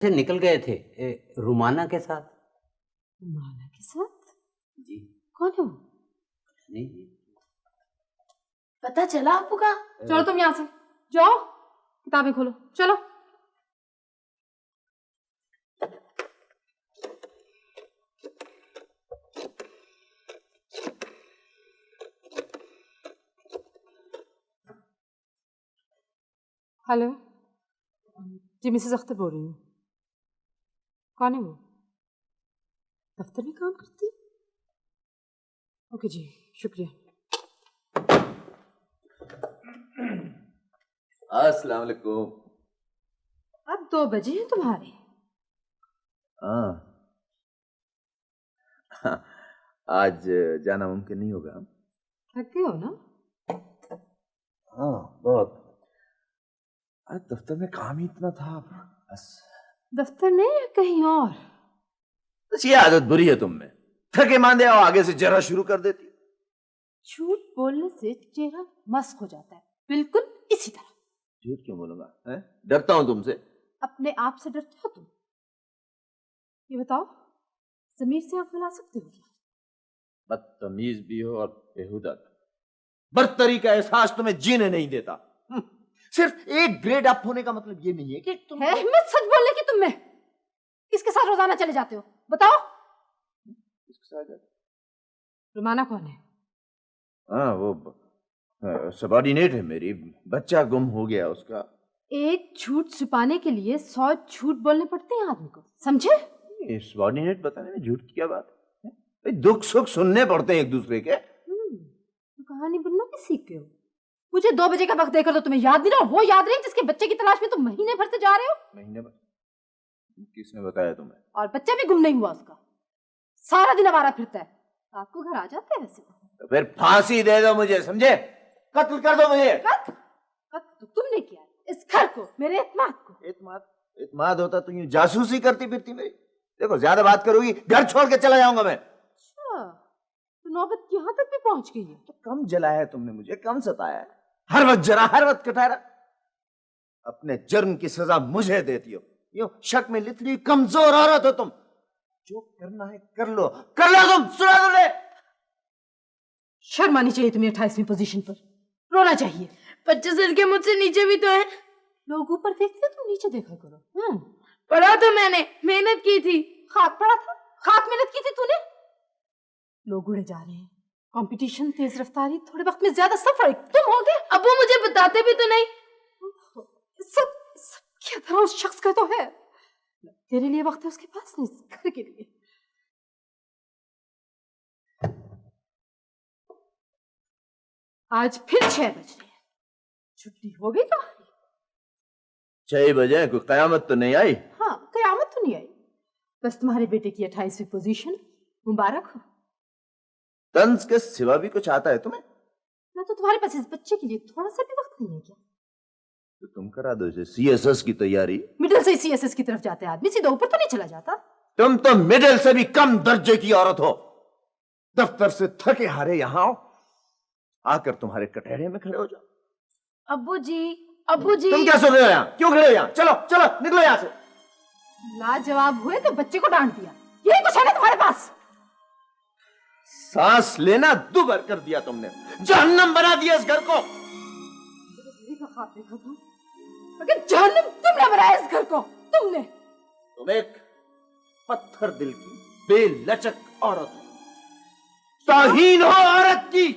से निकल गए थे रुमाना के साथ। रुमाना के साथ? जी। कौन है वो? नहीं पता चला आपको? का चलो तुम यहाँ से जाओ, किताबें खोलो, चलो। हेलो जी, मिसेस अख्तर बोल रही हूँ। कौन है वो? दफ्तर में काम करती? ओके जी, शुक्रिया। अस्सलाम वालेकुम। अब 2 बजे हैं तुम्हारे। हाँ, आज जाना मुमकिन नहीं होगा। थके हो ना? हाँ बहुत। आज दफ्तर में काम ही इतना था बस। दफ्तर में या कहीं और? बस ये आदत बुरी है तुम में, थके मांदे आओ आगे से जरा शुरू कर देती। झूठ बोलने से चेहरा मस्क हो जाता है, बिल्कुल इसी तरह। झूठ क्यों बोलूंगा? हैं? डरता हूं तुमसे? अपने आप से डरते हो तुम? ये बताओ, जमीर से आंख मिला सकते हो क्या? बदतमीज भी हो और बेहुदा। बर्तरी का एहसास तुम्हें जीने नहीं देता। सिर्फ एक ग्रेड अप होने का मतलब ये नहीं है कि तुम है हिम्मत सच बोलने की तुम में? किसके साथ रोजाना चले जाते हो बताओ? किसके साथ जाते? रुमाना कौन है? हाँ वो सबॉर्डिनेट है मेरी, बच्चा गुम हो गया उसका। एक झूठ छुपाने के लिए 100 झूठ बोलने पड़ते हैं आदमी को, समझे? सबॉर्डिनेट बताने में झूठ की क्या बात है? दुख सुख सुनने पड़ते हैं एक दूसरे के। तो कहानी बुनना भी सीख गए हो। मुझे 2 बजे का वक्त देकर तो तुम्हें याद नहीं रहा, वो याद रही जिसके बच्चे की तलाश में तुम महीने भर से जा रहे हो। महीने भर? किसने बताया तुम्हें? और बच्चा भी गुम नहीं हुआ उसका, सारा दिन आवारा फिरता है, रात को घर आ जाते हैं वैसे। तो फिर फांसी दे दो मुझे, समझे? कत्ल कर दो मुझे। कत्ल तो तुमने किया, इस घर को, मेरे एतमाद को। एतमाद होता तो यूं जासूसी करती फिरती मेरी। देखो ज्यादा बात करोगी घर छोड़ के चला जाऊंगा मैं। अच्छा, तो नौबत यहाँ तक भी पहुंच गई है। तो कम जलाया तुमने मुझे, कम सताया है। हर वक्त जरा, हर वक्त कटारा। अपने जुर्म की सजा मुझे देती हो। यूं शक में लिथड़ी कमजोर औरत हो तुम। जो करना है कर लो तुम। सुना तुमने? शर्म आनी चाहिए तुम्हें 28वीं पोजीशन पर, रोना चाहिए। 25 लड़के मुझसे नीचे भी तो हैं। लोग ऊपर देखते तुम नीचे देखा करो। पढ़ा तो मैंने, मेहनत की थी। खाक पड़ा था? खाक मेहनत की थी तूने? लोग उड़े जा रहे हैं, कंपटीशन, तेज रफ्तारी, थोड़े वक्त में ज्यादा सफर तुम हो गए। अब वो मुझे बताते भी तो नहीं। सब क्या तरह उस शख्स का तो है। तेरे लिए वक्त है उसके पास नहीं, इस घर के लिए। आज फिर 6 बज रहे हैं, छुट्टी हो गई तुम्हारी? 6 बजे? कोई कयामत तो नहीं आई? हाँ, कयामत तो नहीं आई, बस तुम्हारे बेटे की 28वीं पोजीशन मुबारक हो। तंज के सिवा भी कुछ आता है तुम्हें? ना तो तुम्हारे पास इस बच्चे के लिए थोड़ा सा भी वक्त नहीं है क्या? तो तुम करा दो इसे सीएसएस की तैयारी। मिडिल से सीएसएस की तरफ जाते आदमी सीधा ऊपर तो नहीं चला जाता। तुम तो मिडिल से भी कम दर्जे की औरत हो। दफ्तर से थके हारे यहां आओ, आकर तुम्हारे कटहरे में खड़े हो जाओ। अब्बू जी तुम क्या सुन रहे हो यहाँ? क्यों खड़े हो यहाँ? चलो चलो निकलो यहाँ से। लाजवाब हुए तो बच्चे को डांट दिया, यही कुछ है ना तुम्हारे पास? सांस लेना दुभर कर दिया तुमने, जहन्नम बना दिया इस घर को। का ख्वाब देखा था, मगर जहन्नम तुमने बनाया इस घर को, तुमने। तुम एक पत्थर दिल की बेलचक औरत हो, तौहीन हो औरत की।